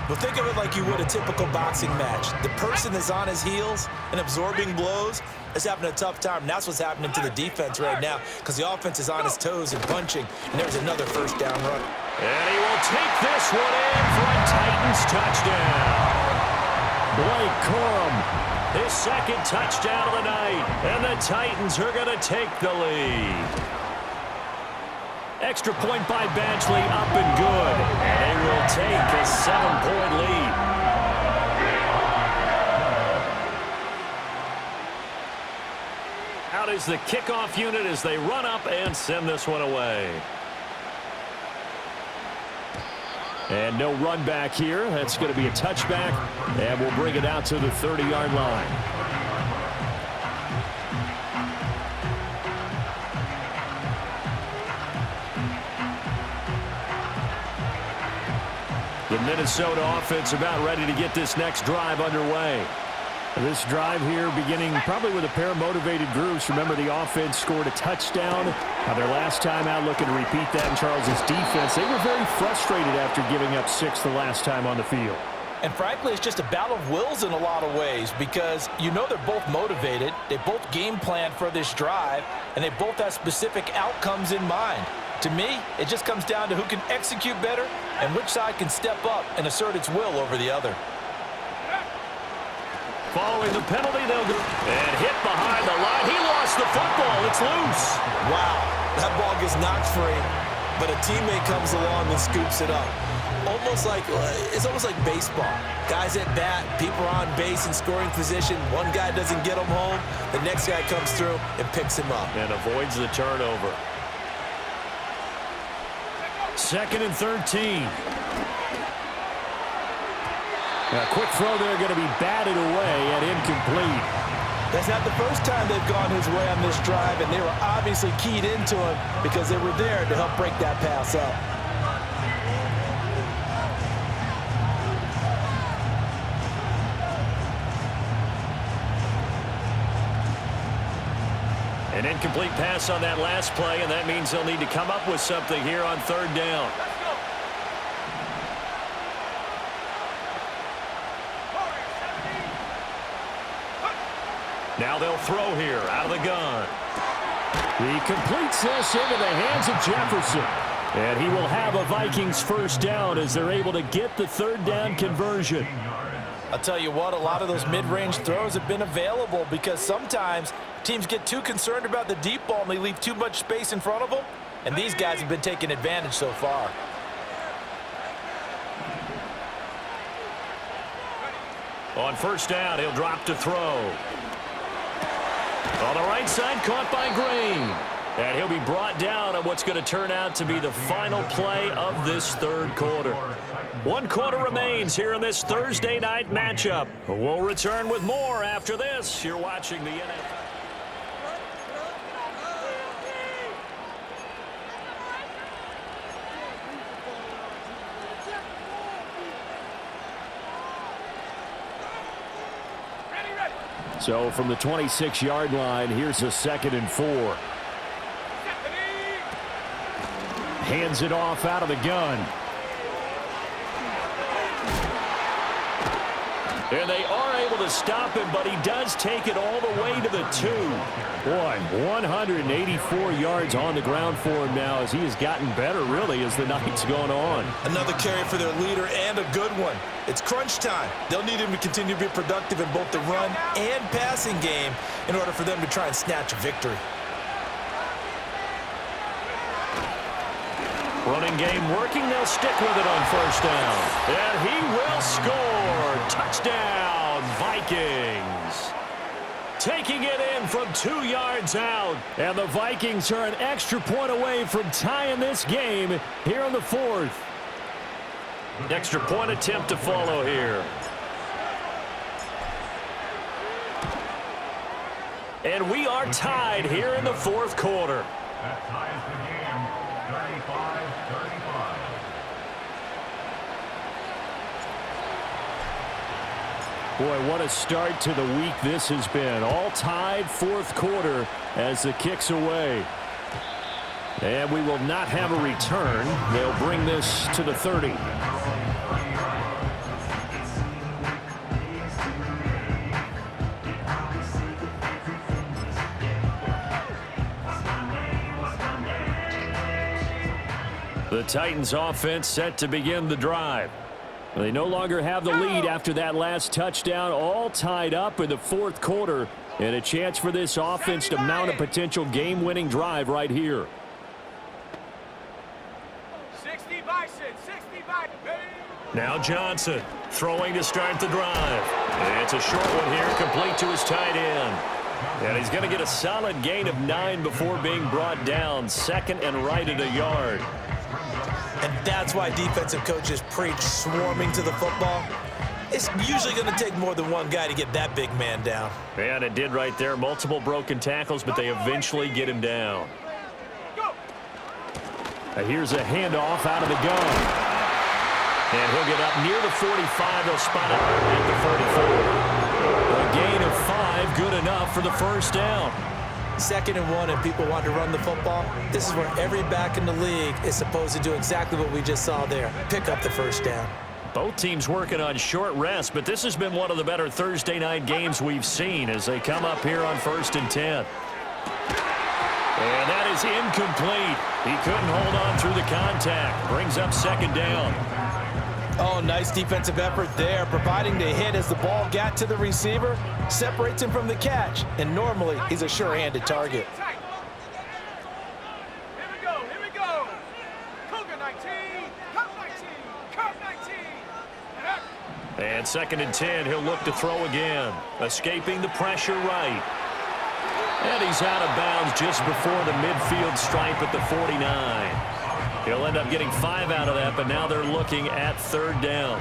Speaker 3: But think of it like you would a typical boxing match. The person that's on his heels and absorbing blows is having a tough time. And that's what's happening to the defense right now because the offense is on his toes and punching. And there's another 1st down run.
Speaker 2: And he will take this one in for a Titans touchdown.
Speaker 1: Blake Corum,
Speaker 2: his 2nd touchdown of the night. And the Titans are going to take the lead.
Speaker 1: extra point by Badgley, up and good.
Speaker 2: And they will take a 7-point lead. Out is the kickoff unit as they run up and send this one away.
Speaker 1: And no run back here. That's going to be a touchback, and we'll bring it out to the 30-yard line. The Minnesota offense about ready to get this next drive underway. This drive here beginning probably with a pair of motivated groups. Remember, the offense scored a touchdown. Their last time out, looking to repeat that in Charles's defense. They were very frustrated after giving up 6 the last time on the field.
Speaker 5: And frankly, it's just a battle of wills in a lot of ways because you know they're both motivated. They both game plan for this drive, and they both have specific outcomes in mind. To me, it just comes down to who can execute better and which side can step up and assert its will over the other.
Speaker 2: Following the penalty, they'll go and hit behind the line. He lost the football. It's loose.
Speaker 3: Wow, that ball gets knocked free. but a teammate comes along and scoops it up. It's almost like baseball. Guys at bat, people are on base in scoring position. One guy doesn't get him home. The next guy comes through and picks him up.
Speaker 2: And avoids the turnover.
Speaker 1: 2nd and 13. A quick throw there going to be batted away and incomplete.
Speaker 3: That's not the first time they've gone his way on this drive, and they were obviously keyed into him because they were there to help break that pass up.
Speaker 2: An incomplete pass on that last play, and that means they'll need to come up with something here on 3rd down. Now they'll throw here out of the gun.
Speaker 1: He completes this into the hands of Jefferson. And he will have a Vikings 1st down as they're able to get the 3rd down conversion.
Speaker 5: I'll tell you what, a lot of those mid-range throws have been available because sometimes teams get too concerned about the deep ball and they leave too much space in front of them. And these guys have been taking advantage so far.
Speaker 2: On 1st down, he'll drop to throw. On the right side, caught by Green. And he'll be brought down on what's going to turn out to be the final play of this 3rd quarter. 1 quarter remains here in this Thursday night matchup. We'll return with more after this. You're watching the NFL.
Speaker 1: So from the 26-yard line, here's a 2nd and 4. Hands it off out of the gun.
Speaker 2: And they are able to stop him, but he does take it all the way to the 2.
Speaker 1: Boy, 184 yards on the ground for him now as he has gotten better, really, as the night's gone on.
Speaker 3: Another carry for their leader and a good one. It's crunch time. They'll need him to continue to be productive in both the run and passing game in order for them to try and snatch a victory.
Speaker 2: Running game working. They'll stick with it on 1st down. And he will score. Touchdown, Vikings. Taking it in from 2 yards out.
Speaker 1: And the Vikings are an extra point away from tying this game here in the 4th.
Speaker 2: Extra point attempt to follow here. And we are tied here in the 4th quarter.
Speaker 6: That ties the game, 35-35.
Speaker 1: Boy, what a start to the week this has been. All tied 4th quarter as the kick's away. And we will not have a return. They'll bring this to the 30.
Speaker 2: The Titans offense set to begin the drive.
Speaker 1: They no longer have the lead after that last touchdown, all tied up in the 4th quarter, and a chance for this offense to mount a potential game-winning drive right here.
Speaker 4: 60 Bison, 60 Bison.
Speaker 2: Now Johnson throwing to start the drive. And it's a short one here, complete to his tight end. And he's going to get a solid gain of 9 before being brought down, 2nd and right at a yard.
Speaker 3: And that's why defensive coaches preach swarming to the football. It's usually going to take more than one guy to get that big man down.
Speaker 2: And it did right there. Multiple broken tackles, but they eventually get him down.
Speaker 1: Here's a handoff out of the gun.
Speaker 2: And he'll get up near the 45. They'll spot it at the 34.
Speaker 1: A gain of 5, good enough for the 1st down.
Speaker 3: 2nd and 1 and people want to run the football. This is where every back in the league is supposed to do exactly what we just saw there. Pick up the 1st down.
Speaker 2: Both teams working on short rest, but this has been one of the better Thursday night games we've seen as they come up here on 1st and 10. And that is incomplete. He couldn't hold on through the contact. Brings up 2nd down.
Speaker 5: Oh, nice defensive effort there, providing the hit as the ball got to the receiver, separates him from the catch, and normally he's a sure-handed target.
Speaker 4: Here we go, here we go.
Speaker 2: And 2nd and 10, he'll look to throw again. Escaping the pressure right. And he's out of bounds just before the midfield stripe at the 49. He'll end up getting 5 out of that, but now they're looking at 3rd down.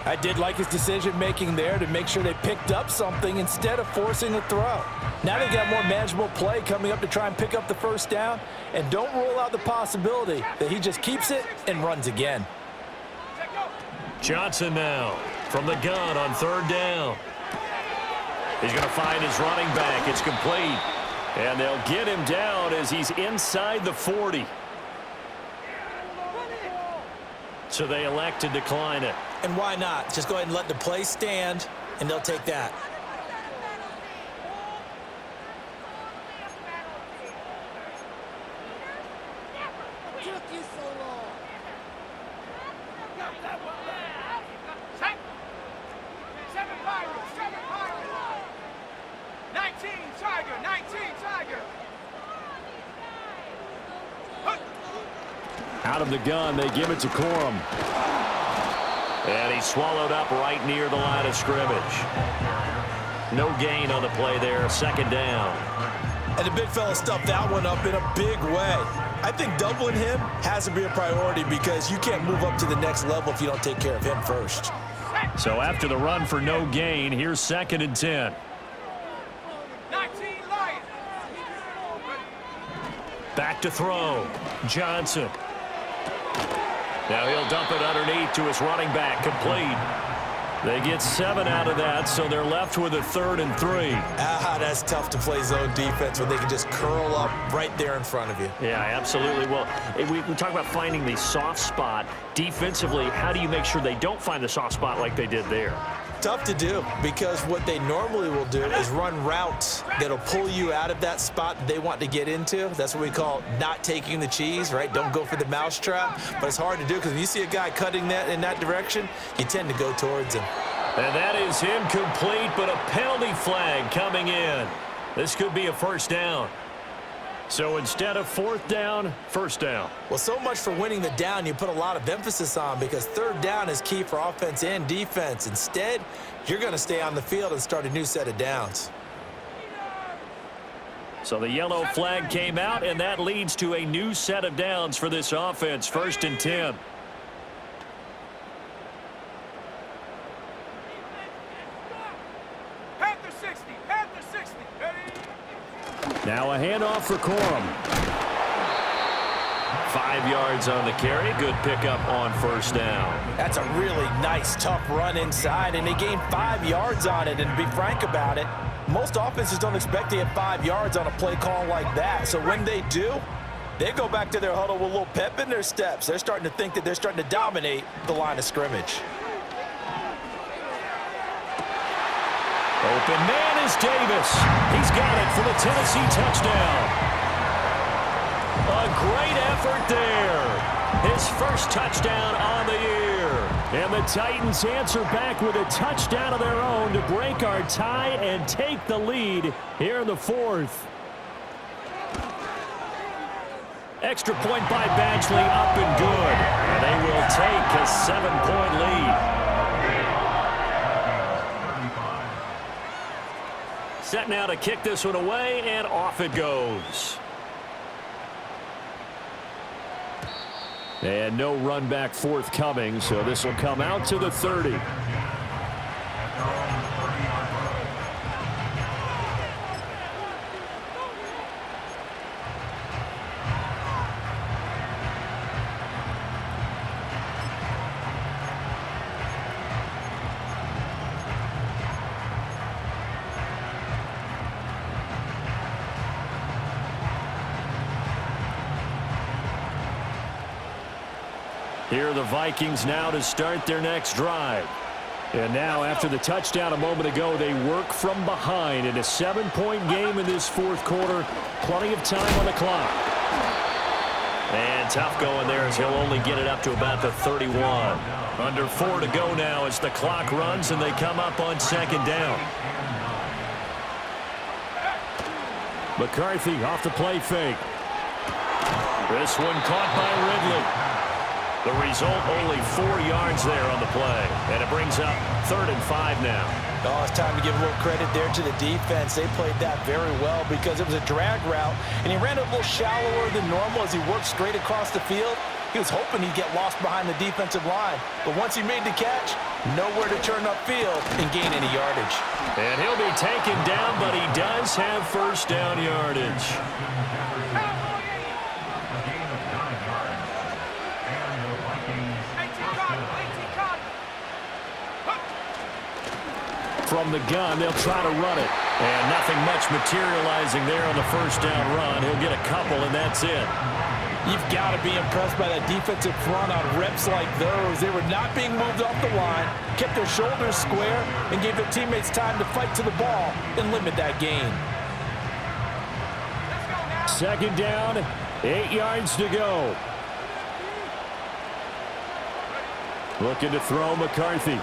Speaker 5: I did like his decision-making there to make sure they picked up something instead of forcing a throw. Now they got more manageable play coming up to try and pick up the 1st down, and don't rule out the possibility that he just keeps it and runs again.
Speaker 2: Johnson now from the gun on 3rd down. He's going to find his running back. It's complete. And they'll get him down as he's inside the 40. So they elect to decline it.
Speaker 3: And why not? Just go ahead and let the play stand, and they'll take that.
Speaker 1: Out of the gun, they give it to Corum.
Speaker 2: And he's swallowed up right near the line of scrimmage. No gain on the play there, 2nd down.
Speaker 3: And the big fella stuffed that one up in a big way. I think doubling him has to be a priority because you can't move up to the next level if you don't take care of him first.
Speaker 2: So after the run for no gain, here's 2nd and 10. Back to throw. Johnson. Now he'll dump it underneath to his running back, complete. They get 7 out of that, so they're left with a 3rd and 3.
Speaker 3: That's tough to play zone defense when they can just curl up right there in front of you.
Speaker 2: Yeah, absolutely. Well, we talk about finding the soft spot. Defensively, how do you make sure they don't find the soft spot like they did there?
Speaker 3: Tough to do because what they normally will do is run routes that'll pull you out of that spot they want to get into. That's what we call not taking the cheese, right? Don't go for the mousetrap. But it's hard to do because when you see a guy cutting that in that direction, you tend to go towards him.
Speaker 2: And that is incomplete, but a penalty flag coming in. This could be a 1st down. So instead of 4th down, 1st down.
Speaker 3: Well, so much for winning the down you put a lot of emphasis on because 3rd down is key for offense and defense. Instead, you're going to stay on the field and start a new set of downs.
Speaker 2: So the yellow flag came out, and that leads to a new set of downs for this offense. 1st and 10.
Speaker 1: Now a handoff for Corum.
Speaker 2: 5 yards on the carry. Good pickup on 1st down.
Speaker 5: That's a really nice, tough run inside, and they gained 5 yards on it. And to be frank about it, most offenses don't expect to get 5 yards on a play call like that. So when they do, they go back to their huddle with a little pep in their steps. They're starting to think that they're starting to dominate the line of scrimmage.
Speaker 2: Open man is Davis. He's got it for the Tennessee touchdown. A great effort there. His 1st touchdown on the year.
Speaker 1: And the Titans answer back with a touchdown of their own to break our tie and take the lead here in the 4th.
Speaker 2: Extra point by Badgley, up and good. And they will take a 7-point lead. Set now to kick this one away, and off it goes.
Speaker 1: And no run back forthcoming, so this will come out to the 30.
Speaker 2: Here are the Vikings now to start their next drive.
Speaker 1: And now after the touchdown a moment ago, they work from behind in a 7-point game in this 4th quarter. Plenty of time on the clock.
Speaker 2: And tough going there as he'll only get it up to about the 31. Under 4 to go now as the clock runs and they come up on 2nd down.
Speaker 1: McCarthy off the play fake.
Speaker 2: This one caught by Ridley. The result, only 4 yards there on the play. And it brings up 3rd and 5 now.
Speaker 5: Oh, it's time to give a little credit there to the defense. They played that very well because it was a drag route, and he ran it a little shallower than normal as he worked straight across the field. He was hoping he'd get lost behind the defensive line. But once he made the catch, nowhere to turn upfield and gain any yardage.
Speaker 2: And he'll be taken down, but he does have first down yardage.
Speaker 1: From the gun, they'll try to run it.
Speaker 2: And nothing much materializing there on the first down run. He'll get a couple, and that's it.
Speaker 5: You've got to be impressed by that defensive front on reps like those. They were not being moved off the line, kept their shoulders square, and gave their teammates time to fight to the ball and limit that gain.
Speaker 1: 2nd down, 8 yards to go. Looking to throw McCarthy.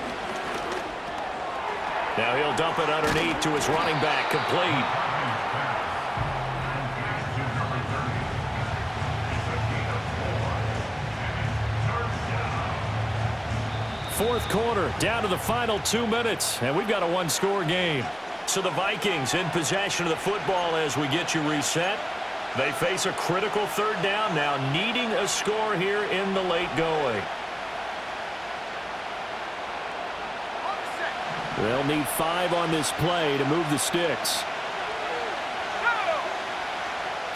Speaker 2: Now he'll dump it underneath to his running back, complete.
Speaker 1: Fourth quarter, down to the final 2 minutes, and we've got a 1-score game.
Speaker 2: So the Vikings in possession of the football as we get you reset. They face a critical 3rd down now, needing a score here in the late going.
Speaker 1: They'll need 5 on this play to move the sticks.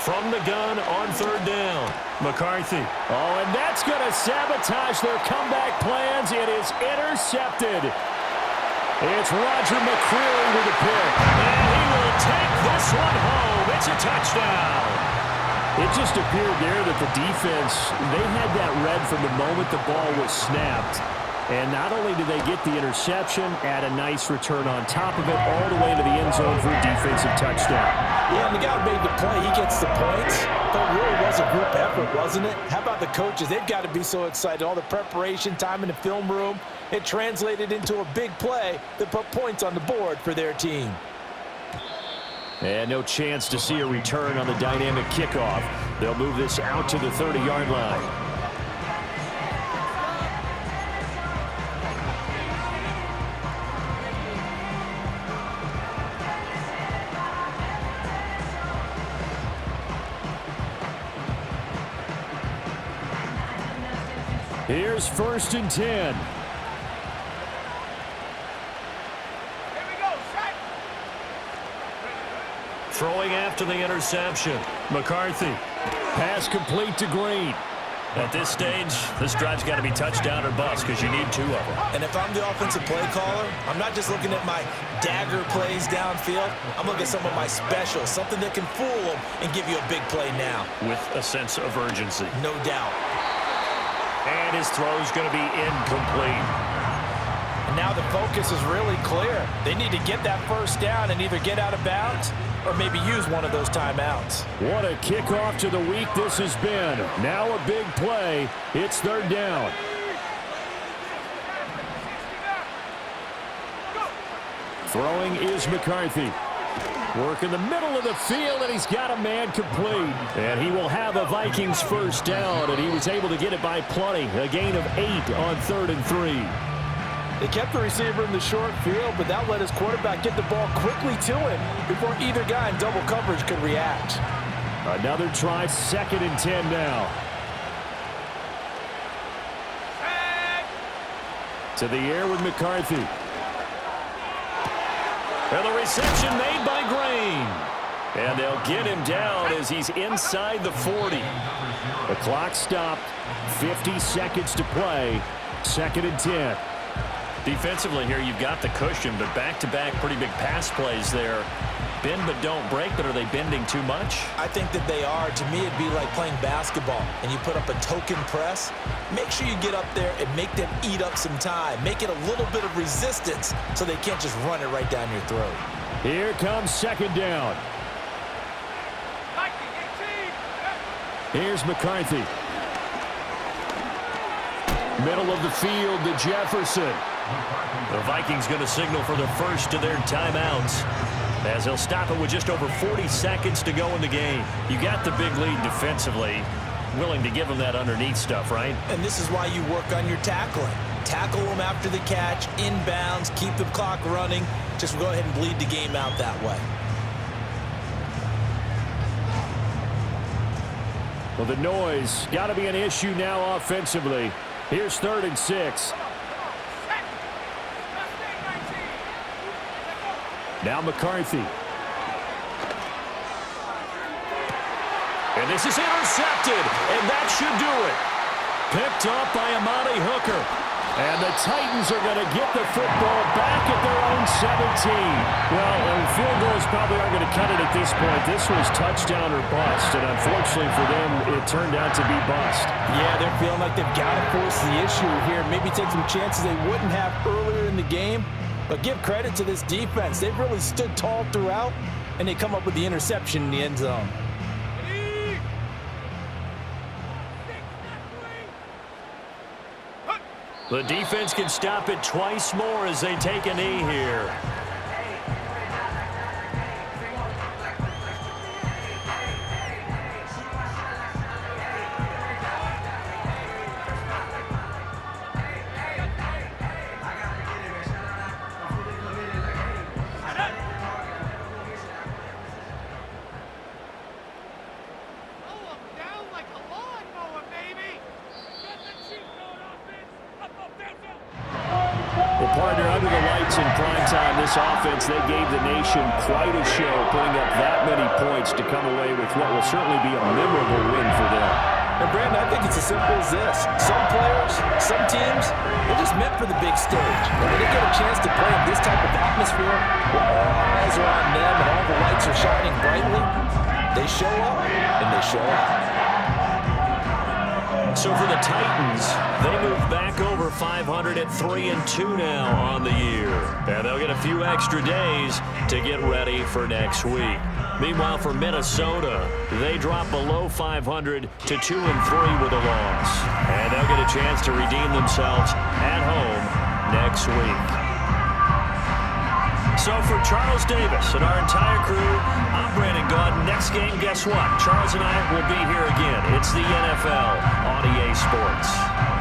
Speaker 2: From the gun on 3rd down, McCarthy.
Speaker 1: Oh, and that's going to sabotage their comeback plans. It is intercepted. It's Roger McCreary with the pick.
Speaker 2: And he will take this one home. It's a touchdown.
Speaker 1: It just appeared there that the defense, they had that read from the moment the ball was snapped. And not only did they get the interception, add a nice return on top of it, all the way to the end zone for a defensive touchdown.
Speaker 5: Yeah, and the guy who made the play, he gets the points. But it really was a group effort, wasn't it? How about the coaches? They've got to be so excited. All the preparation time in the film room, it translated into a big play that put points on the board for their team.
Speaker 1: And no chance to see a return on the dynamic kickoff. They'll move this out to the 30-yard line. Here's 1st and 10.
Speaker 4: Here we go, set.
Speaker 2: Throwing after the interception, McCarthy.
Speaker 1: Pass complete to Green.
Speaker 2: At this stage, this drive's got to be touchdown or bust because you need 2 of them.
Speaker 3: And if I'm the offensive play caller, I'm not just looking at my dagger plays downfield. I'm looking at some of my specials, something that can fool them and give you a big play now.
Speaker 2: With a sense of urgency.
Speaker 3: No doubt.
Speaker 2: And his throw's going to be incomplete.
Speaker 5: And now the focus is really clear. They need to get that first down and either get out of bounds or maybe use one of those timeouts.
Speaker 1: What a kickoff to the week this has been. Now a big play. It's 3rd down. Throwing is McCarthy. Work in the middle of the field, and he's got a man complete. And he will have a Vikings first down, and he was able to get it by plenty. A gain of 8 on 3rd and 3.
Speaker 5: They kept the receiver in the short field, but that let his quarterback get the ball quickly to him before either guy in double coverage could react.
Speaker 1: Another try, 2nd and 10 now. To the air with McCarthy.
Speaker 2: And the reception made by Green. And they'll get him down as he's inside the 40.
Speaker 1: The clock stopped. 50 seconds to play. 2nd and 10.
Speaker 2: Defensively here, you've got the cushion, but back-to-back pretty big pass plays there. Bend but don't break, but are they bending too much?
Speaker 3: I think that they are. To me, it'd be like playing basketball, and you put up a token press. Make sure you get up there and make them eat up some time. Make it a little bit of resistance so they can't just run it right down your throat.
Speaker 1: Here comes 2nd down. Here's McCarthy. Middle of the field to Jefferson.
Speaker 2: The Vikings going to signal for the first of their timeouts, as they'll stop it with just over 40 seconds to go in the game. You got the big lead defensively. willing to give them that underneath stuff, right?
Speaker 3: And this is why you work on your tackling. Tackle them after the catch, inbounds, keep the clock running. Just go ahead and bleed the game out that way.
Speaker 1: Well, the noise got to be an issue now offensively. Here's 3rd and 6. Now McCarthy.
Speaker 2: And this is intercepted, and that should do it. Picked up by Amani Hooker.
Speaker 1: And the Titans are going to get the football back at their own 17. Well, field goals probably aren't going to cut it at this point. This was touchdown or bust, and unfortunately for them, it turned out to be bust.
Speaker 5: Yeah, they're feeling like they've got to force the issue here. Maybe take some chances they wouldn't have earlier in the game. But give credit to this defense. They've really stood tall throughout, and they come up with the interception in the end zone.
Speaker 2: The defense can stop it twice more as they take a knee here.
Speaker 1: Partner, under the lights in prime time, this offense, they gave the nation quite a show, putting up that many points to come away with what will certainly be a memorable win for them.
Speaker 5: And Brandon, I think it's as simple as this. Some players, some teams, they're just meant for the big stage. And when they get a chance to play in this type of atmosphere, where all eyes are on them and all the lights are shining brightly, they show up and they show out.
Speaker 2: So for the Titans, they move back over 500 at 3-2 now on the year. And they'll get a few extra days to get ready for next week. Meanwhile, for Minnesota, they drop below 500 to 2-3 with a loss. And they'll get a chance to redeem themselves at home next week. So for Charles Davis and our entire crew, I'm Brandon Gaudin. Next game, guess what? Charles and I will be here again. It's the NFL on EA Sports.